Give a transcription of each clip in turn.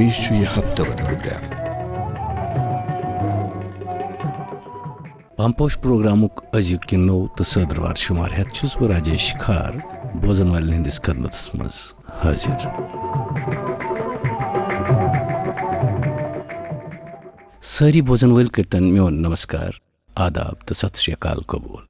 पेश यह हफ्तावार programme Pamposh प्रोग्रामुक अजुक no तो सदरवार शुमार हेत छुस बह राजेश खार बोजन वालन हंदिस खदमतस मज हाजिर। सारी बोजन वाल करतन मेन नमस्कार, आदाब तो सत श्री अकाल कबूल।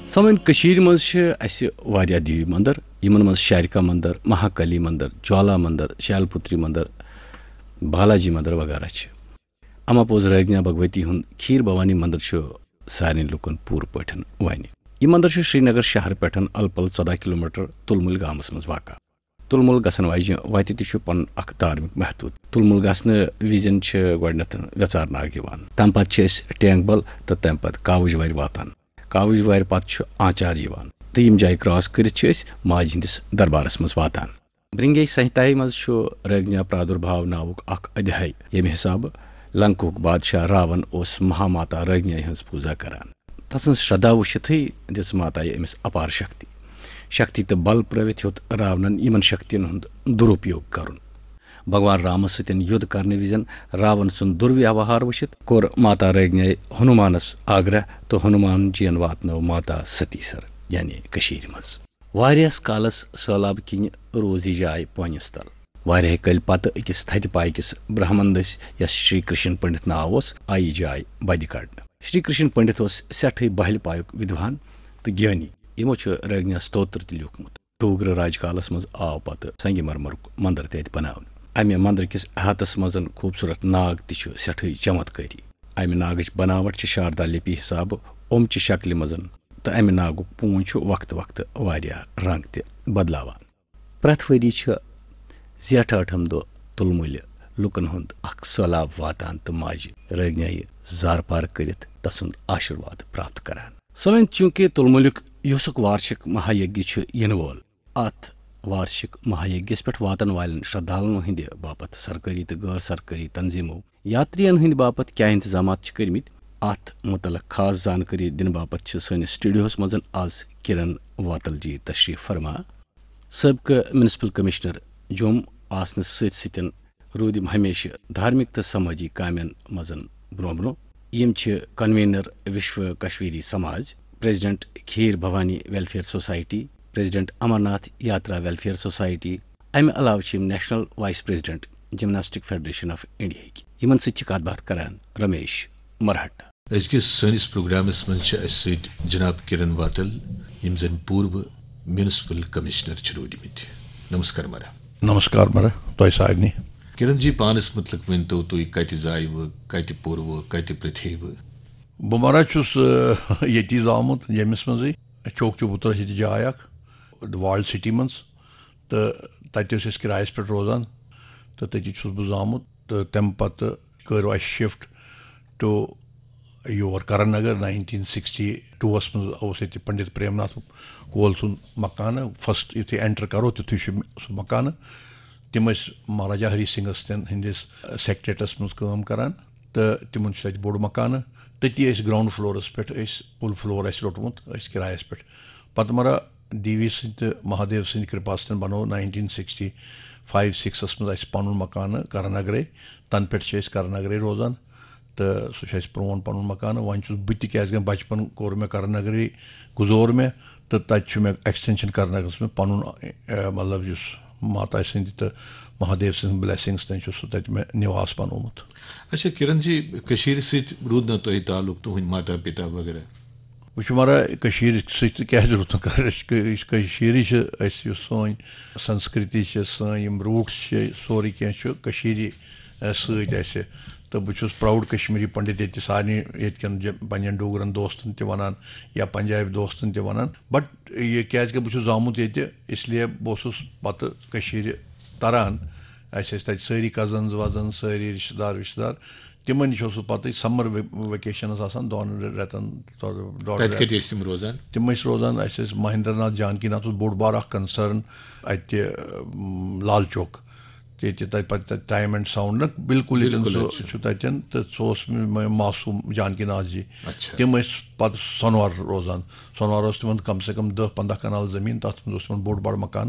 समन कशीर मज वारिया देवी मंदिर यमन मज शारिका मंदिर, महाकाली मंदिर, ज्वाला मंदिर, शैलपुत्री मंदिर, बालाजी मंदिर वगैरह। अमा पोज रगना भगवती हुंद खीर भवानी मंदिर सारे लुकन पूर पठन वन। यह मंदिर श्रीनगर शहर पे अलपल 14 किलोमीटर तुलमुल गामस मज वाक़ा। तुलमुल गसन वाजि वत पन धार्मिक महत्व। तुलमुल गसन विजन गडनथ वेचार नाग तम पे टेंगबल तो तम पे कावजवार वातान। कावजवार पत् आचार तो यम जाय क्रॉस कर माज हंदिस दरबारस मज वातान। ब्रिंगे संहिताई मज रगना प्रादुर्भाव नावुक अध्याय यम हिसाब लंकुक बादशाह रावण ओस महामाता रगना हज पूजा करान। तसन श्रद्धा वुचित दिस माता अमिस अपार शक्ति तो बल प्रवित होत रावणन यमन शक्तियन हुंद दुरुपयोग करुन। भगवान रामस सतन युद्ध करने विजन रावण सुन दुर्व्यवहार वुचित कोर माता रगना हनुमानस आग्रह तो हनुमान जीन वातनो माता सतीसर यानी कशीर मज। वारियस कालस सैलाब किन रोज जाय पनिस तल। वारिया कल पत अकिस थत पायकिस ब्राह्मण दस यस श्री कृष्ण पंडित नाव आई जाय बद कड़न। श्री कृष्ण पंडित सठ बहल पायुक विद्वान तो ज्ञानी। यमो रगना स्तोत्र त लिखमुत। डोगर राजकालस मज आव पत संगमरमरुक मंदिर तत बनावन। अमे मंदिर किस अहातस मजन खूबसूरत नाग तह सठ चमत्कारी। अमे नागच बनावट शारदा लिपि हिसाब ओम शक्ल मजन तो अमे नागुक पूंछ वक्त वक्त वारिया रंग त बदलावान। प्रथ वरी जेठ 8 दो तुलमुल लुकन हुंद अख सैलाब वातान तो माज रगना जार पार करित तसुंद आशीर्वाद प्राप्त करान। सवन चूंकि तुलमुलुक युसुक वार्षिक महायज्ञ इन वोल अत वार्षिक महायज्ञस पे वातन वालन श्रद्धालुओं हंद बापत सरकारी तो गैर सरकारी तंजीमों यात्रियन हंद बापत क्या इंतजामात कर्मित अत मुतलक खास जानकारी दिन बापत सैनिस स्टूडियोस मजन आज किरण वातल जी तशरीफ फरमा। सबक म्यूनिसिपल कमिश्नर जम्मू आसन सतन रूदिम हमेशा धार्मिक तो समाजी कामन मजन ब्रो ब्रो। यम convener Vishwa Kashmiri Samaj, president Kheer Bhawani welfare society, president Amarnath Yatra welfare society. अमे अलाव national vice president gymnastic federation of India यमन सत कत बात करान रमेश मरहट्टा। अजकिस सनिस प्रोग्रामस मन जनाब किरण वातल यम जन पूर्व म्यूनिसिपल कमिश्नर रोदमित। नमस्कार मरा। नमस्कार मरा तो सारनी किरण जी पानस मतलब वन तो तुम कत जायव कत पोरव कत पृथेव। बह मरा ये आमुत जमिस मज चौक चबूतर जाय वाल सिटी मज तो तत किरायस पे रोजान तो तति बह आमुत तो तम पत कर shift to your Karan Nagar 1962 मज पंडित प्रेमनाथ कोल सुन मकान फर्स्ट युथे एंटर करो तुथु सह मकान तम महाराजा हरी सिंहस हंदिस सेक्रेटरीस मज काम करान तो तिमन बोड़ मकान तती ग्राउंड फ्लोरस पे फुल फ्लोर रोटमुत किरायस पे पत मरा दीवी सद महादेव सद कृपा बनो 1965-6 मज पन मकान करनगरे तन पे करनगरे रोजान तो सह प्रोन पन मकान वन बह क्या बचपन कोर मे करनगरी गुजोर मे तो तत मे एक्सटेंशन करनगरस में पन मतलब माता सद तो महादेव सद ब्लेसिंग्स तन तत मे निवास बनोमुत। अच्छा किरण जी रूद न तुह तालुक तुहद माता पिता वगैरह वह मारा क्या रूद सोन संस्कृति सन रूट्स सोरे क्या सत तो बहुत प्राउड कश्मीरी पंडित ये सारे ये पन डोगरन दोस्तन वन या पंजाबी दोस्तन वन बट ये क्या बहुत आमुत ये इसलिए बहुत पत तरान तत सारी कजन्स वजन सारी रिश्तेदार विश्तेदार तिमन नश पत समर वेकेशन दोन रेतन रोजान तम रोजान महेंद्र नाथ जानकी नाथ बोड़ बार कंसर्न अत Lal Chowk time and sound न बिल्कुल तन तो सह मासूम जानकी नाथ जी तम पे सोनवार रोजान सोनवार तिम कम से कम 10-15 कनाल जमीन तथ मज बोड़ बार मकान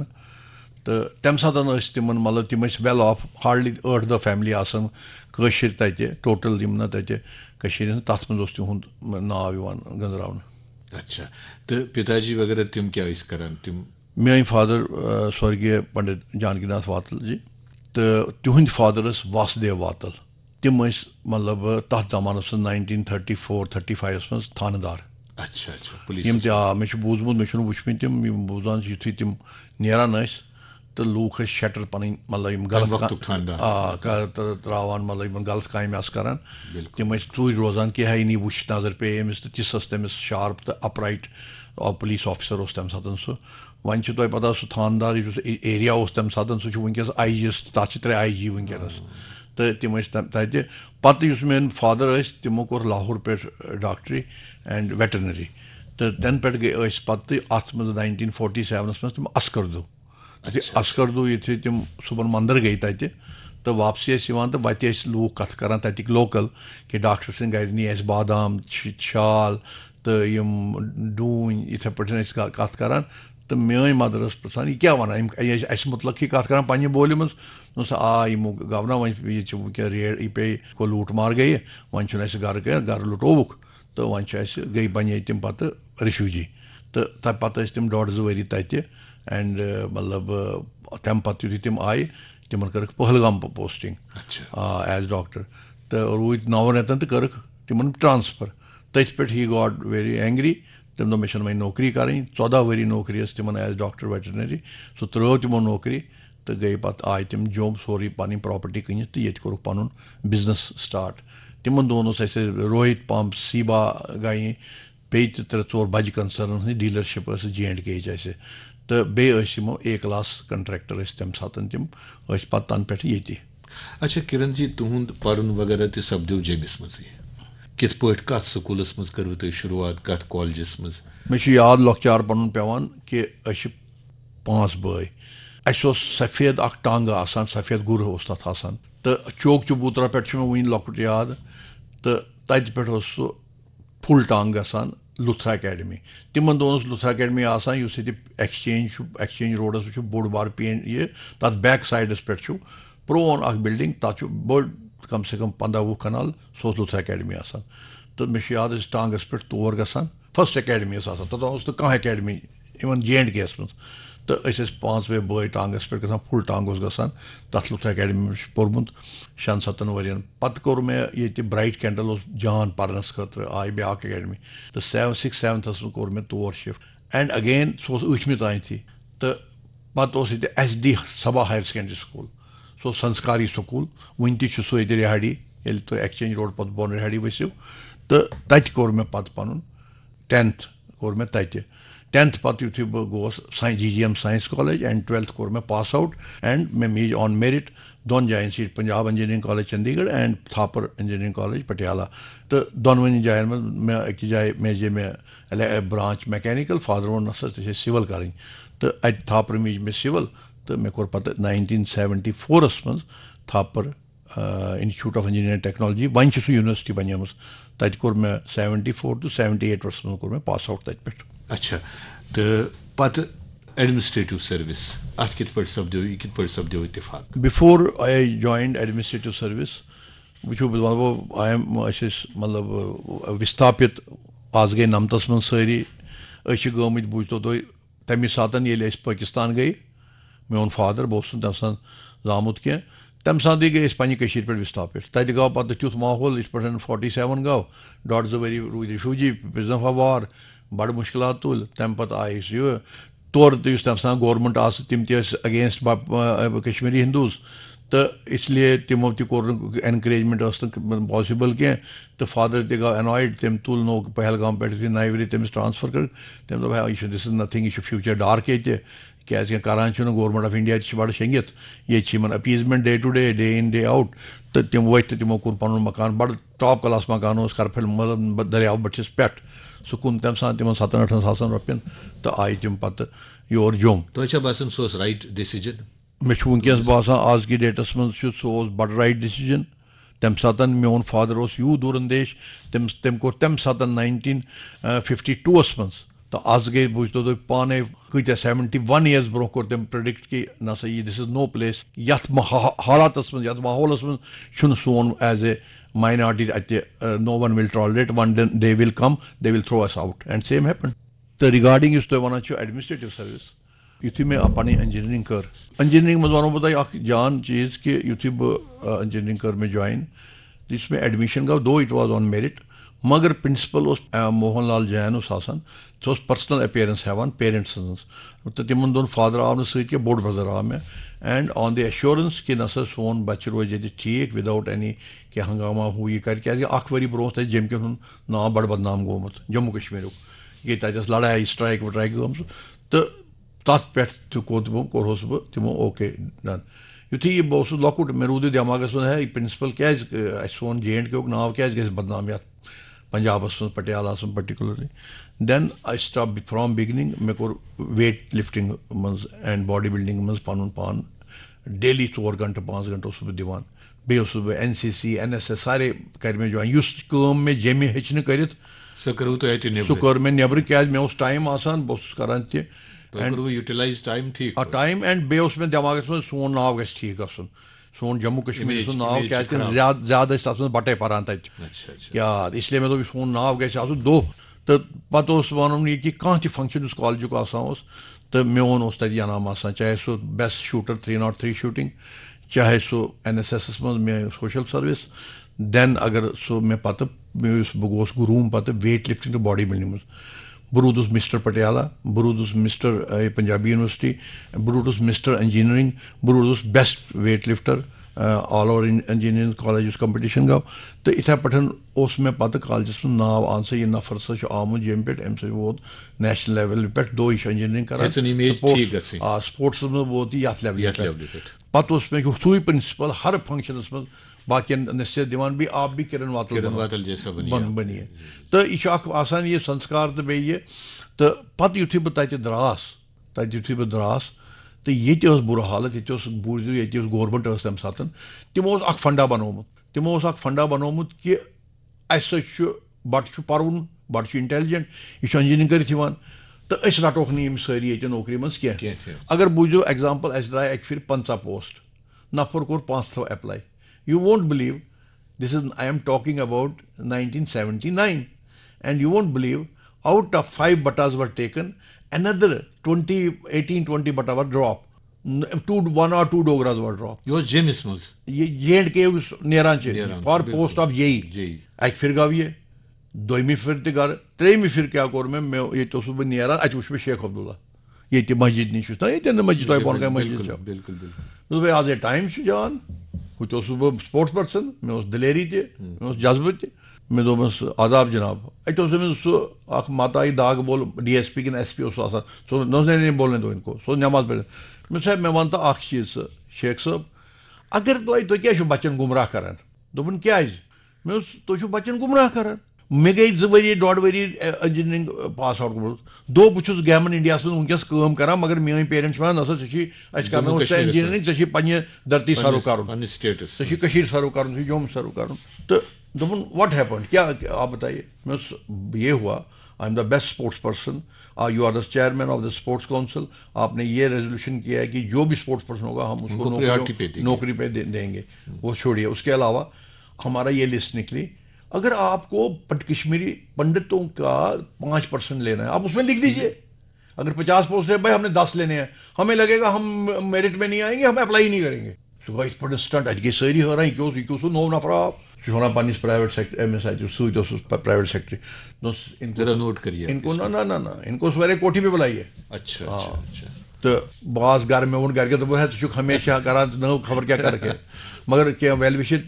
तो तम सात तिम मतलब तम वेल ऑफ हार्डली 8-10 फैमिली आशर तत टोटल यम ना तत तथ मज तिहुंद नाव गंजरा। अच्छा तो पिताजी वगैरह तम क्या करान तम मे फादर स्वर्गीय पंडित जानकीनाथ वातल जी तो तिहुंद फादर वासुदेव वातल तम मतलब तथ जमानस 1934-35 मज थानेदार। अच्छा अच्छा यम मे बूजमुत मे वुचमत तम बूजान युथे तम नेरान तो लूख शटर पन मतलब गलत त्रावान मतलब गलत काम करान तम चूर रोजान कि है नहीं वुच नजर पे अमिस तो तिस तमिस शार्प तो अपराइट पुलिस ऑफिसर तम सात सह वन तुह पता सह थानदार एरिया तम सात सह वनकस IG तथ 3 IG वनकस तो तम तत पत मेन फादर तमो कोर लाहौर पे डॉक्टरी एंड वेटरनरी तो तन पे गई पत अत 1947 मज तम अस्करदू अस्करदू ये तम सुबह मंदिर गई तत तो वापसी तो वत लूख कथ करान तक लोकल कि डॉक्टर सद गर नी बादाम शाल तो यम डून इथे पे कथ करान तो मेन मदर पृछान यह क्या वन मुतल कथ करान पन्ने बोल मज आ यमो गवना वन रेड ये पे को लूट मार गई वन घर घर लुटोवुक तो वन गई बने तम पत रिफ्यूजी तो पे तम 1.5-2 वरी तत एंड मतलब तम पे यु तम आए तम कर पहलगाम पोस्टिंग एज डॉक्टर तो रूद 9 रेतन तो कर तम ट्रांसफर तथ पे ही गॉट वेरी एंग्री तम दोप मे नौकरी करें 14 वरी नौकरी तम एज डॉक्टर वेटरनरी सह त्रो तमो नौकरी तो गई पत आए तम जोम सोरी पन प्रॉपर्टी कनित तो ये कोर पन बिजनेस स्टार्ट तमन दोन रोहित पंप सीबा गई पे 3-4 बज कंसर्न डीलरशिप J&K तो बेमो A क्लास कंट्रैक्टर तम सात तम पे तन पे ये। अच्छा किरण जी तुहद पर्न वगैरह तो सपदो जमिस मज कित पट कत स्कूलस मज करू तुम शुरुआत कत कॉलेजस मज मे याद लॉकचार पन पेवान कि 5 बय सफ़ेद टांग आसान सफ़ेद गुर तथ आसान तो चौक चबूतरा पे मे वन लॉकट याद तो तत पे सह फुल टांग गसान लुथरा अकेडमी तिमन दोन लुथरा अकेडमी आसान एक्सचेंज रोडस बोड़ बार पेन ये तथ बैक साइडस पे प्रोन बिल्डिंग तथ बोड़ कम से कम 15-20 कनाल सह लुथरा अकेडमी आसान तो मे याद टांगस पे तौर गसान फर्स्ट अकेडमी आसान तोत तो कह अकेडमी इवन J&K मज तो पांचवे बॉय टांगस पे गसान फुल टांग गसान तथ लुथ एकेडमी पोर्मुत 6-7 वरियन पत कोर मे ये ब्राइट कैंडल जान परनस खतर आई ब्या एकेडमी तो 6-7 कोर मे तौर शिफ्ट एंड अगेन सह 8वीं तान थी तो पत SD सबा हायर सेकेंडरी स्कूल सो संस्कारी स्कूल वन तह रिहाड़ी ये तुम एक्सचेंज रोड पत बोन रिहाड़ी वसिव तो तत कोर मे पत पन 10th कोर मे तत 10th पत युथु बह गोस GGM science college and 12th core may pass out and मे मीज ऑन मेरिट दोन जायन seat Punjab engineering college Chandigarh and Thapar engineering college Patiala तो दोनवनी जायन में मे अक जाय मेजे मे ब्रांच मैकेनिकल फादर वो नसा सिविल करें तो अत थापर मीज मे सिविल तो मे कोर पत 1974 मज Thapar institute of engineering technology one सह यूनिवर्सिटी बनेम तत core may 74 to 78 core may pass out तत पे। अच्छा तो पत एडमिनिस्ट्रेटिव सर्विस अत कित पे सपदो इत्तेफाक before I joined administrative service वो वो आई एम मतलब विस्थापित आज गई नमतस मन सारी गमत बूझो तुम तमिस सातन ये पाकिस्तान गई मोन फादर बहुत तम सा जामुत कह तम सात गई पे विस्थापित तत गो पे तुथ माहौल इत पे 47 गो 1.5 worry rude refugee prison of war बड़ मुश्किल तुल तम पे आय तौर तम सा गवर्नमेंट तम अगेंस्ट कश्मीरी हिंदूज तो इसलिए तिमो तोर एनकरेजमेंट पॉसिबल कह तो फादर तक गो एनॉयड तम तुल नो पहलगाम पे नवरी तमिस ट्रांसफर कर तम दोप दिस इज नथिंग यह फ्यूचर डार्क ये क्या करान गवर्नमेंट ऑफ इंडिया बड़ शेंगित ये appeasement day in day out तो तम वत तिमो कुन पन मकान बड़ टॉप क्लास मकान करफिल मतलब दरियाव बटिस पे सह कुन तम सा तिम 7-8 सासन रुपयन तो आय तम पे योर जोम तो बासान सह राइट डिसीजन मे वनकस बासान आज की डेटस मं सह बड़ राइट डिसीजन तम सात मोन फादर यूं दूरंदेश तम कोर तम सात 1952 मं तो आज गई बूझो तुम पाने कत 71 ईयर्स ब्रो कोर तम प्रेडिक्ट कि ना सा ये दिस इज नो प्लेस ये हालात मं माहौल मं सोन as a minority no one will tolerate one day will come they will throw us out and same happened तो regarding इस तो वना administrative service युथि मे अपनी इंजीनियरिंग कर इंजीनियरिंग मज वो बता जान चीज़ कि युथि बह इंजीनियरिंग कर में ज्वाइन जिसमें एडमिशन गो दो इट वाज ऑन मेरिट मगर प्रिंसिपल मोहन लाल जैन सह पर्सनल अपीयरेंस हेवान पेरेंट्स तो तिमन दोन फादर आव सत बोड़ ब्रदर आव मे एंड ऑन द एश्योरेंस कि नसा सोन बच्चे रोज ये ठीक विदाउट एनी कि हंगामा हु यह कर वरी ब्रो जम कन नाव बड़ बदनाम गोमुत जम्मू कश्मीर ये तस लड़ाई स्ट्राइक वट्राइक गम तो तथ पे कोरस बह तिमो ओके डन युथि यह बह लकुट मे रूद दिमागस है प्रिंसिपल क्या सोन J&K नाव क्या बदनाम ये पंजाबस मं Patiala particularly then I stop from beginning मे कोर वेट लिफ्टिंग मज एंड बॉडी बिल्डिंग मज पन पान डेली 4 घंटे 5 घंटे बह दिवान बह NCC NSS सारे कर मे ज्वाइन मे जमे हेचन कर कर मे नबर क्या मे टाइम आसान बस करान यूटिलाइज टाइम ठीक टाइम एंड बे मे दिमागस मं सोन नाव गस ठीक गसन सोन जम्मू कश्मीर नाव क्या ज्यादा तथ बटे पान तत क्या इसलिए मे सोन नाव गस दो तो पत वन यह कि कह फंक्शन कॉलेज आसान तो मोन तत इनाम आसान चाहे सो बेस्ट शूटर 303 शूटिंग चाहे सो NSS मं मे सोशल सर्विस देन अगर सो मे पे बह गोस ग्रूम पे वेट लिफ्टिंग तो बॉडी बिल्डिंग मं बह रूदस मिस्टर पटियाला बह रूदस मिस्टर पंजाबी यूनिवर्सिटी बह रूदस मिस्टर इंजीनियरिंग बह रूदस best weight lifter all over engineering college competition गो तो इथे पे मे पे कॉलेजस नाव आन सा यह नफर सा आमुत जम पे अम वोत नेशनल लेवल पे दो इंजीनियरिंग कर स्पोर्ट्स में वोत ये लेवल पे मे सू प्रिंसिपल हर फंक्शनस मं बाकियन नसीहत दिवान भी आप भी किरण वातल जैसा बनिए तो यह आसान ये संस्कार तो बे तो पे युथि बह युथि बह द्रास तो ये बुरा हालत ये बूझो ये गवर्नमेंट तम सात तमो फंडा बनोमुत तमो फंडा बनोमुत कि बट पर्वन बट इंटेलिजेंट यह इंजीनियरिंग कर तो रटोक नी सारी ये नौकरी मं कह अगर बूझो एग्जाम्पल अस द्राय अक फिर 50 पोस्ट नफर कोर 500 apply you won't believe this is I am talking about 1979 and you won't believe out of 5 batas were taken another 20, 18, 20 whatever drop. 1 or 2 dogras were drop. Your James Mills. J&K neran for post of JE. Ek fir gav ye. Doimi fir te gar. Tremi fir kya kor मैं ये तो सुबह neran आज उसमें शेख अब्दुल्ला. ये ते मस्जिद नहीं शुता ये तेरे मस्जिद तो कौन का मस्जिद है. बिल्कुल. तो भाई आज ये टाइम से जान. कुछ तो सुबह स्पोर्ट्स पर्सन मैं उस दिलेरी थे मैं उस जज्बे थे मैं तो बस आदाब जनाब तो उसमें सो आख माता ही दाग बोल DSP की SP उस आसार सो नहीं बोलने दो इनको सो नमाज पढ़े मैं साहब मैं मानता आख चीज शेख साहब अगर तो क्या शो बच्चन गुमराह करन दोपन क्या मैं तो शो बच्चन गुमराह करन मे गई 2 worry 1.5 worry engineering pass out कर 2 बुछुस गवर्नमेंट इंडिया से उनकेस काम करा मगर मेरे पेरेंट्स वन नसा छी अस करना उस इंजीनियरिंग छी पन्ने धरती सारो करून पन्ने स्टेटस छी कशीर सारो करून छी जोम सारो करून तो दोपन व्हाट हैपेंड क्या आप बताइए मैं ये हुआ I am the best sports person you are the chairman of the sports council आपने ये रेजोल्यूशन किया है कि जो भी स्पोर्ट्स पर्सन होगा हम उसको नौकरी पे देंगे वो छोड़िए उसके अलावा हमारा ये लिस्ट निकली अगर आपको कश्मीरी पंडितों का 5% लेना है आप उसमें लिख दीजिए अगर 50 पोस्ट है भाई हमने 10 लेने हैं हमें लगेगा हम मेरिट में नहीं आएंगे हम अप्लाई नहीं करेंगे सो इस पर स्टंट आज के सारी हो रहा है क्यों नो नफरा आप पन्नीस private sector MSI private secretary इनको नोट करिए इनको ना इनको सवेरे कोठी पे बुलाइए अच्छा तो बास घर में उन घर के तो है तो हमेशा करा न खबर क्या करके मगर क्या वेल विशित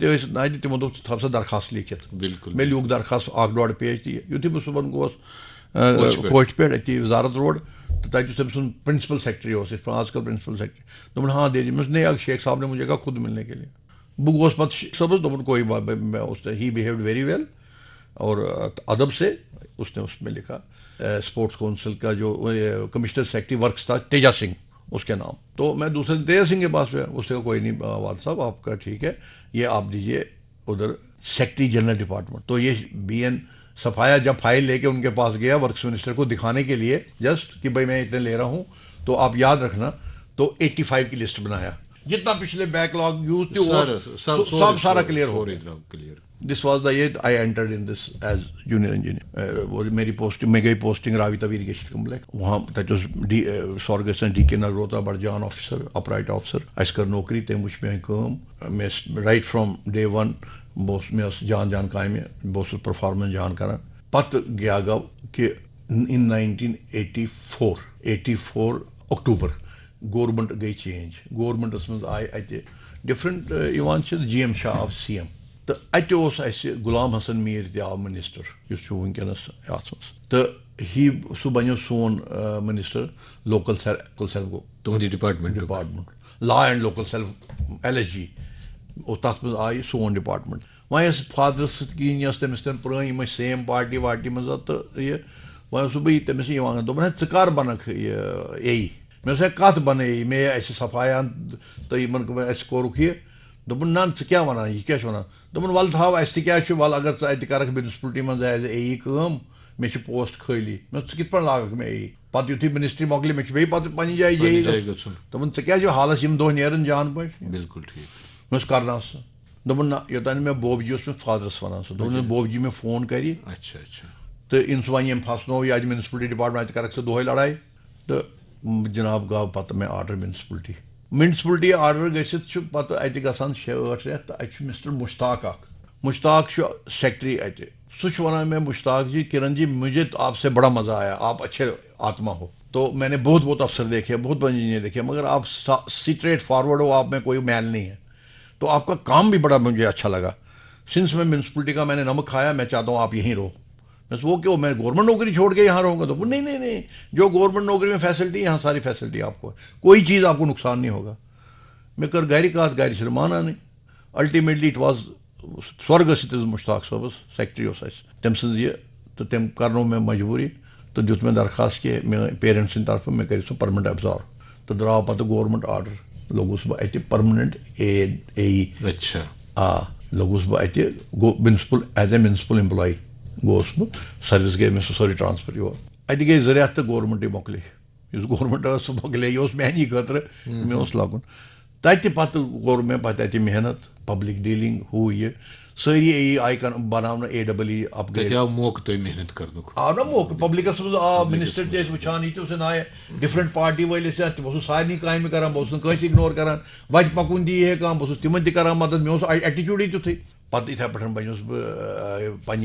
तमो दोप थप दरखास्त लिखित बिल्कुल मे लिख दरखास्त 1.5 पेज युथी बह सुबह गोस कोच पे वजारत रोड तो तक सुन प्रिंसिपल सेक्रेटरी आजकल प्रिंसिपल सेक्रेटरी दोपन हाँ दे दीजिए नहीं शेख साहब ने मुझे कहा खुद मिलने के लिए बह गोस पत सबस दोपन कोई बात मैं उसने ही बिहेव्ड वेरी वेल और अदब से उसने उसमें लिखा स्पोर्ट्स काउंसिल का जो कमिश्नर सेक्रेटरी वर्क्स था तेजा सिंह उसके नाम तो मैं दूसरे दिन तेजा सिंह के पास गया उससे कोई नहीं वाल साहब आपका ठीक है ये आप दीजिए उधर सेक्रेटरी जनरल डिपार्टमेंट तो ये BN सफाया जब फाइल लेके उनके पास गया वर्क्स मिनिस्टर को दिखाने के लिए जस्ट कि भाई मैं इतने ले रहा हूँ तो आप याद रखना तो 85 की लिस्ट बनाया जितना पिछले बैकलॉग यूज थे सब सारा क्लियर हो रहा this was the year I entered in this as junior engineer वो मेरी पोस्टिंग मैं गई पोस्टिंग राविता इरिगेशन कम्प्लेक्स वहाँ स्वर्गस DK Nagrota बड़जान officer upright officer अस कर नौकरी तम वुच मे काम मे राइट फ्रॉम डे 1 मे जान काम बह परफॉर्मेंस जान कर पत क्या गो कि इन 1984 अक्टूबर गवर्नमेंट गई चेंज गवर्नमेंटस मज आय अत different GM Shah of CM तो अत गुलाम हसन मीर तव मिनिस्टर वनकस तो सह बनो सोन मिनिस्टर लोकल सेल्फ गो तुहद department law and local self LSG और तथ मज आय सोन डिपार्टमेंट वह फादर सह तमिस पुरान सेम पार्टी वार्टी मज तो ये वह बह तमिस दोपन कर बनक AE मे कत बन AE मे सफाया तो कोरुक ये दोपन ना क्या वन यह क्या वन दोपन वल थाव क्या वल अगर अत कर म्यूनसिपलिटी मज एज AE काम मे पोस्ट खाली मे कित लागक मे AE पत युथी मिनिस्ट्री मकल मे बे पन्न जाए दोपन क्या हालस यम दह नेरन जान पे बिल्कुल ठीक मे करना दोपन ना योतान मे बोबजी मे फादरस वन सो दोपन बोबजी मे फोन कर तो इन सह वन फसनो आज म्यूनसिपलिटी डिपार्टमेंट अत कर दोहे लड़ाई तो जनाब गव पत मे आर्डर म्यूनसिपलिटी आर्डर गसित पत अत गसान 6-8 रेत तो अत मिस्टर मुश्ताक सेक्रेटरी अत सह वन मे मुश्ताक जी किरण जी मुझे आपसे बड़ा मज़ा आया आप अच्छे आत्मा हो तो मैंने बहुत अफसर देखे बहुत इंजीनियर देखे मगर आप स्ट्रेट फॉरवर्ड हो आप में कोई मैल नहीं है तो आपका काम भी बड़ा मुझे अच्छा लगा सिंस मैं म्यूनसिपलिटी का मैंने नमक खाया मैं चाहता हूँ आप यहीं रहो बस वो क्यों मैं गवर्नमेंट नौकरी छोड़ के यहाँ रहूँगा तो नहीं जो गवर्नमेंट नौकरी में फैसिलिटी यहाँ सारी फैसिलिटी आपको कोई चीज़ आपको नुकसान नहीं होगा मैं कर गारी कहा गारी से माना नहीं अल्टीमेटली इट वाज स्वर्गस मुश्ताक साहब सेक्रेटरी तम सज ये तो तम करनो मैं मजबूरी तो दुत मैं दरखास्त कि मे पेरेंट्स तरफ मैं कर परमानेंट एब्जॉर्व तो द्राव पत गवर्नमेंट आर्डर लोगुस बह अत परमानेंट AE अच्छा लोगुस बह अत municipal as a municipal employee गोस बह सर्विस गई मे सारी ट्रांसफर योर अत गई 2 रेत तो गवर्नमेंट मोकल गवर्नमेंट सह मोकल यह महनी खतर मे लगन तत पत कोर मे पत अत मेहनत पब्लिक डीलिंग हु ये सारी यी आई बनाना AEE अपग्रेड मौका तुम मेहनत कर आव ना मौका पब्लिकस मज आ मिनिस्टर ते वुचान ये आए डिफरेंट पार्टी वलिस तम सारे काम करान बस इग्नोर करान वत पकुन दी है कह बस तिमन तरान मदद मे एटीट्यूड तुथे पे इथे पे बनस बह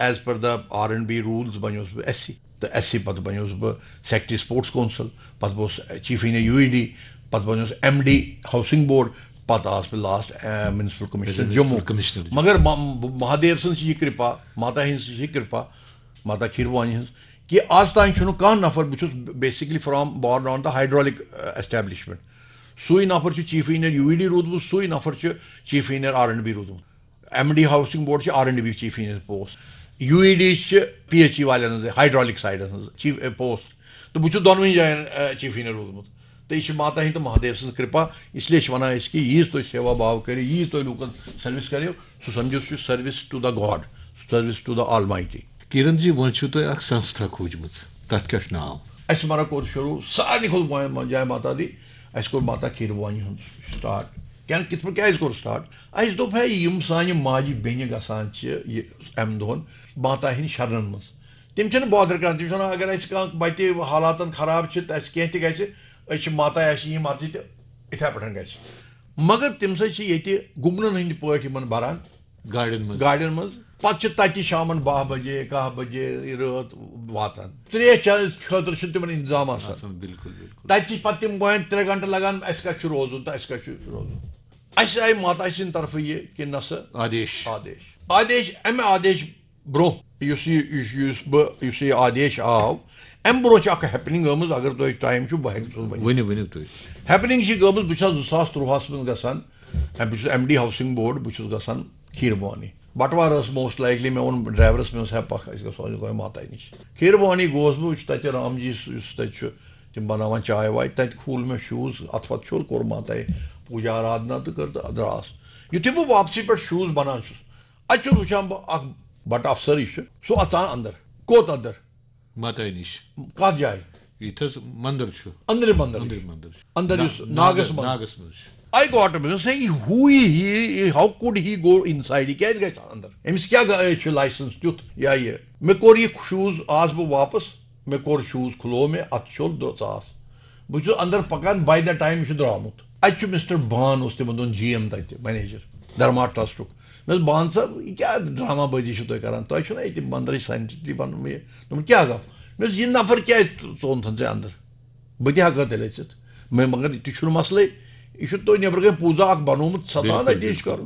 as per the R&B rules बनस बह SC तो SC पे बनस बह सेक्रेटरी स्पोर्ट्स काउंसिल पे बस चीफ इंजीनियर UED पे बनस MD हाउसिंग बोर्ड पत आस पे लास्ट म्यूनिसिपल कमिश्नर जम्मू मगर महादेव सन कृपा माता हज कृपा माता खीरवानी हज कि आज तान कह नफर बहुत basically from born on the hydraulic establishment सुई नफर चीफ इंजीनियर UED रूदमुत सुई नफर चीफ इंजीनियर R&B रूदमुत MD housing board R&B chief engineer post UED PHE वाले हाइड्रोलिक साइड चीफ पोस्ट तो बहुत दोनों जायन चीफ इंजीनियर रूदमुत तो यह माता हिंद महादेव सं कृपा इसलिए वन कि यीज तुम सेवा भाव कर यीज तुम लूकन सर्विस करो सह समझो service to the God service to the almighty Kiran ji वो तुम संस्था खोजम तथ क्या नाव अस मरा कोर शुरू सारे खुद जय माता दी अस कोर माता खीरवानी हूँ स्टार्ट क्या कित क्या कोर स्टार्ट अस दोप है यम सान माजि बेन गसान अम दोन माता हिंद शरण मज तम बॉदर कर तम अगर बच्चे हालात खराब कह ग माता यह मर्जी तो इथे पे ग मगर तम ये गुगन हंद पे बरान गाड़ियन मज पे शाम 12 बजे 1 बजे रात वातान 3 खतर तम इंतजाम तम गोन 3 घंटे लगान रोजन तो रोजन अस आई माता सिंद तरफ ये कि नस आदेश आदेश आदेश अमे आदेश ब्रो आदेश आव अम ब्रो हैपनिंग गमज अगर तुम टाइम बह हैपनिंग गमज बह 2013 मज गसान बस MD हाउसिंग बोर्ड बस गसान खीरवानी बटवार मोस्ट लाइकली मे वो ड्राइवरस मे पख गो माता नश खीरवानी गोस बह तत राम जी तम बनान चाय वाय तत खोल मे शूज अथ वत छोल कोर माता पूजा आराधना तो कर द्रास युथे बह वापसी पे शूज बनान अत वुचान बह बट अफसर सह अचान अंदर कोत अंदर माता निश कत जाए मंदिर अंदर अंदर नागस I got him saying who he how could he go inside he क्या गए अंदर अमिस क्या लाइसेंस तुत या ये मे कोर ये शूज आज बह वापस मे कोर शूज खुलो मे अत छोल 2 बह अंदर पकान बाय द टाइम द्रामुत अत मिस्टर बान तम दोन GM तत मैनेजर धर्मा ट्रस्ट मे बान साहब यह क्या ड्रामा बाजी तुम करान तुम ये मंदिर साइंटिफिकली बन ये तुम क्या गो मे यह नफर क्या चोन थे अंदर बह तक तेल अचित मे मगर तह मसले यह तुम नबर कन पूजा बनोमुत सतान अत कर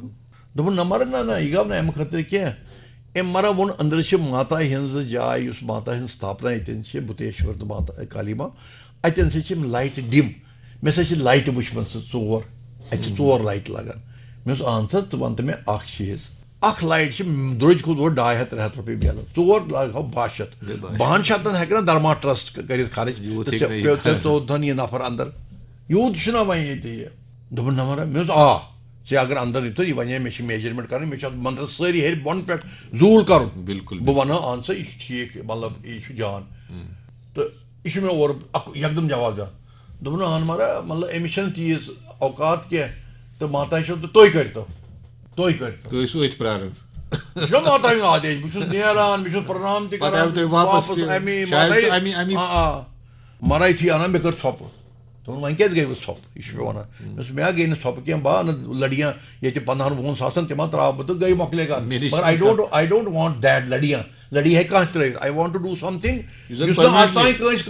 दोपन न मर ना यह गो ना अमे खतर कह अम मरा वो अंदर माता हज जाय माता हज स्थापना ये बुतेश्वर तो माता काली माँ अतन लाइट डिम मे लाइट वुचम 4 4 लाइट लगान मे अहन सा वन तो मे चीज अख लाइट द्रोज खुद 200-300 रुपये बिल 4 लगाओ 1200 हेकना धर्मा ट्रस्ट कर खर्च 14 यह नफर अंदर यूत वन ये दोपन नमर मे अगर अंदर यह वन मे मेजरमेंट कर मे मंदिर सारी हेर बन पे जूल कर बिल्कुल बह वन अहन सा यह ठीक मतलब यह जान तो यह मे और एकदम जवाब दिया दोपन अहन मरा मतलब अमिस तीज औकात कह तो माता तुम कर माता आदेश बह नान बह प्रणाम मरा थी अना मे कर थप दोपन वन क्या गई थप यह वन मे गई थप कह बह लड़ियाँ ये 15 वुहन तम त्रा बह तो गई मकलेगा मगर आई डोंट वांट दैट लड़ियाँ लड़ी है कह त्र I want to do something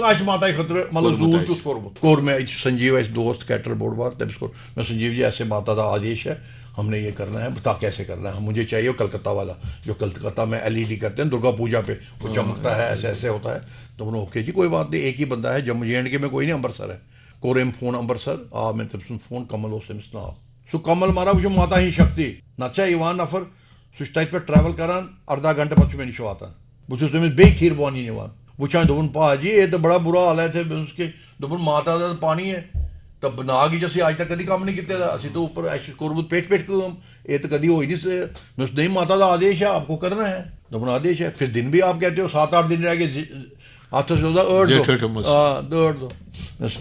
आज माता खतर मतलब जूल तुत कोर मे संजीव दोस्त कैटर बोर्ड बार तमिस कोर मैं संजीव जी ऐसे माता का आदेश है हमने ये करना है बता कैसे करना है मुझे चाहिए कलकत्ता वाला जो कलकत्ता में LED करते हैं दुर्गा पूजा पे वो चमकता है ऐसे ऐसे होता है तो उन्होंने ओके जी कोई बात नहीं एक ही बंदा है जम्मू JNK में कोई नहीं अमृतसर है कोरेम फोन अमृतसर मैं तम फोन कमल तमिस ना सह कमल मारा वो माता ही शक्ति नचा यवान नफर सह तत पे ट्रैवल करान 18 घंटे पे मे नश वातान बस तमिस बे खीरवानी निवान वुचान दोपन पाजी ये तो बड़ा बुरा हाल है उसके दोपन माता का पानी है तब नाग जैसे आज तक कभी कम नहीं किया असी तो ऊपर कोरमुत पेट कम ये तो कभी हो ही नहीं नहीं माता का आदेश है आपको करना है दोपन आदेश है फिर दिन भी आप कहते हो 7-8 दिन रह गए हाथ से 8 दो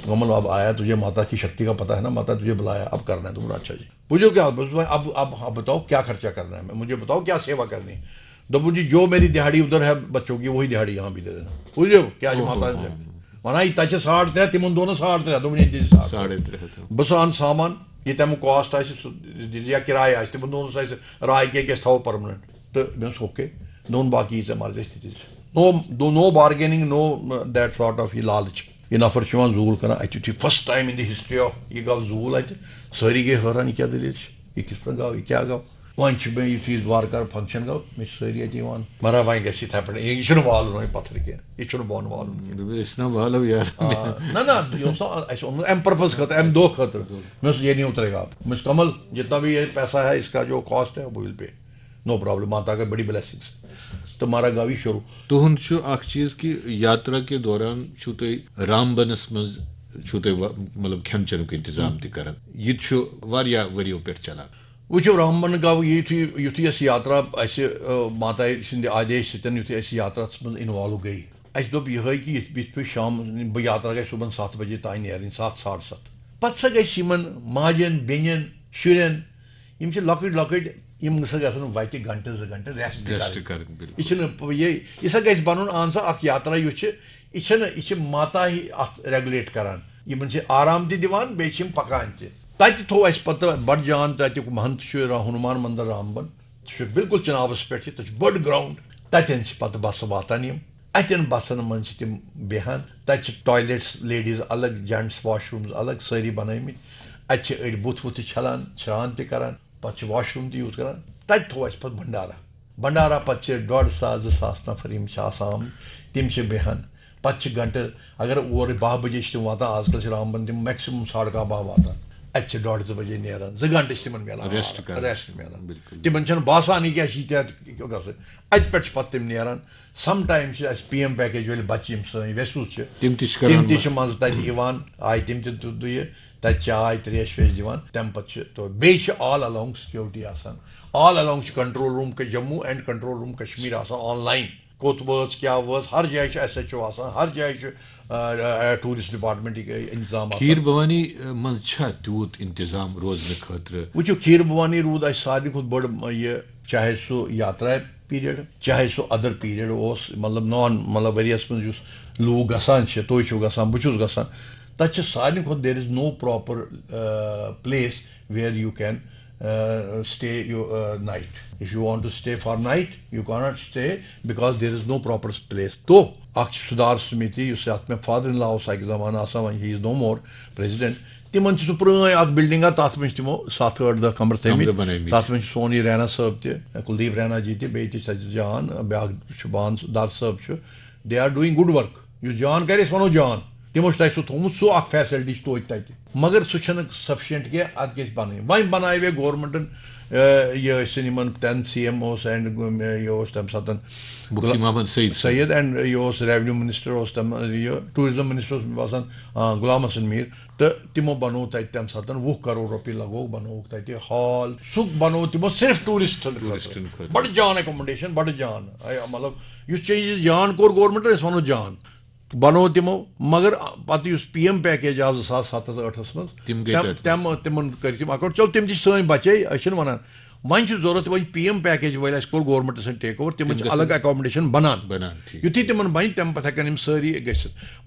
कमल अब आया तुझे माता की शक्ति का पता है ना माता तुझे बुलाया अब करना है तुम अच्छा जी बुझो क्या अब बताओ क्या खर्चा करना है, मुझे बताओ क्या सेवा करनी है। दोपो जी जो मेरी दिहाड़ी उधर है बच्चों की वही दिहाड़ी यहाँ भी दे देना। बुझो क्या माता वन तक 3.5 तिमन दो 3.5 दोपन बस अन सामान ये तमुक कॉस्ट या किराए आ तिमन दोन राय के थो परमानेंट तो मे ओके दोन बाकी मर्जी no bargaining no that sort of ये लालच ये नफर जूल कर अत first time in the history of यह गो जूल अत सारी गई हैरान क्या दलील यह किस पे गो यह क्या गो वन यु द्वारका फंक्शन गो मे सारी अत मरा वन ग यह वाल पत्थर कह यह बोन वाल ना अम पर्पज खत अम दो खतर मे ये नहीं उतरेगा मे कमल जितना भी ये पैसा है इसका जो कॉस्ट है वो विल पे नो प्रॉब्लम माता का बड़ी ब्लेसिंग्स तो मारा गावी शुरू तुहन चीज की यात्रा के दौरान रामबनस मज मतलब खेन चेन इंतजाम तक वरियो पे चलान वो रामबन गो युथी यात्रा माता सिंद आदेश सतन यात्रा मज इन्वॉल्व गई अस दोप यह कि ये शाम बह यात्रा गई सुबह 7 बजे तान नीर 7 7:30 पत् सा गई माजन बेन शुरन लकट लकट यम वत घंटे 2 घंटे रेस्ट कर यह सा गई बन आन सा यात्रा यह माता ही रेगुलेट करान इन आराम दिवान बे पकान तत थो अस पत बड़ जान तक महंत हनुमान मंदिर रामबन बिल्कुल चनाबस पे बड़ ग्राउंड तन पत बस वातान अतन बसन मन तम बेहान तत टॉयलेट्स लेडीज अलग जेंट्स वाशरूम्स अलग सारी बनमित अड़ बुथ वुथ छलान श्रान तरान पे वाशरूम यूज करान तत थो अस भंडारा भंडारा पे 1.5 2 नफर तम बेहान पे घंटे अगर और 12 बजे तम वाता आजकल रामबन तम मैक्सिमम 12:30 वाता अत 1.5 2 बजे नीरान 2 घंटे तम मिलान रेस्ट मिलान तमन बासान क्या अत पे तम नीरान समटाइम्स PM पैकेज वाले बच्चे सी वेसूस तम मज तक आय तम तत चाय त्रेश वेश दिवान तम पे तो बे all along security all along control room के Jammu and control room Kashmir online कोत वच क्या वच हर जाए SHO हर जाए टूरिस्ट डिपार्टमेंट इंतजाम खीर भवानी मन तूत इंतजाम रोजन खतर वो खीर भवानी रूद सारे खुद बड़ ये चाहे सो यात्रा पीरियड चाहे सो अदर पीरियड मतलब नॉन मतलब वरियस मज लूक गसान तुम गसान बहुत गसान तत सारे खुद there is no proper place where you can stay night if you want to stay for night you cannot stay because there is no proper place तो सुधार समिति मे फादर इन लॉ जमाना he is no more president तिमन पुरान building तथ मे तमो 7-8 कमर थमित तथ मे सोन यह रैना साहब कुलदीप रैना जी बे जान ब्यान दर साहब they are doing good work जान कर वो जान तमो सह थोमुत सो फैसिलिटी तो तत मगर सह सफिशेंट कह अत ग बन वन बनावे गवर्नमेंटन यह 10 CM एंड यह तम सात सैयद एंड यह रेवेन्यू मिनिस्टर टूरिज्म मिनिस्टर बसान गुलाम हसन मीर तो तमो बनो तम सात 20 करोड़ रुपये लगो बनो तत हॉल सुख बनो तमो सिर्फ टूरिस्टन बड़ जान एकोमोडेशन बड़ जान मतलब चीज जान कोर गवर्नमेंट वो जान बनो तमो मगर पे PM पैकेज आज 2007-8 मज तमन कर चलो तम सन बचे वन वन जरूरत वो PM पैकेज वाले कोर गवर्नमेंट टेक ओवर तम अलग एकोमोडेशन बनान युथी तमन बन तम पे हेकन सारी गि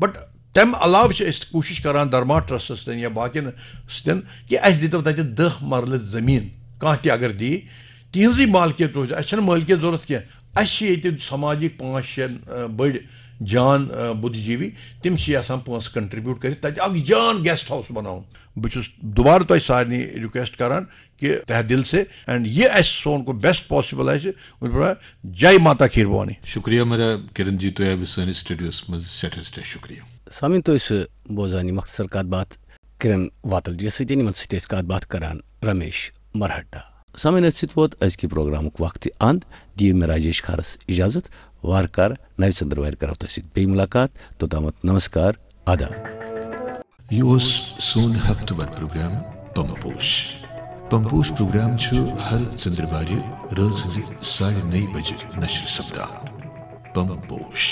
बट तम अलाव कोशिश करान दरमा ट्रस्ट या बाकिन सन कि अस दितो तत 10 मरल जमीन कह अगर दी तिहजी मालकियत रोज अस मालकियत जरूरत कह अस समाजिक 5-6 बड़ जान बुद्धिजीवी तम पोस कंट्रीब्यूट कर तक जान गेस्ट हाउस बनाऊन बहुत दोबारा तो सारे रिक्वेस्ट करान कि तह दिल से एंड ये सोन को बेस्ट पॉसिबल जय माता खीर भवानी। शुक्रिया मेरा किरण जी तो सन स्टूडियोस मज सठ शुक्रिया सामिन तो बोजानी मख्तर कत बात किरण वातल जी सत कत बात करान रमेश मरहट्टा सामिन वोत अजक प्रोग्राम वक्त अंद दियो मे राजेश खारस इजाजत वारकार नव चंद्र वार करो बे मुलाकात तोतामत नमस्कार आदाब। यह सोन हफ्तवार प्रोग्राम पंपोश प्रोग्राम हर चंद्रवार रात 9:30 बजे नशर सपदान। पंपोश।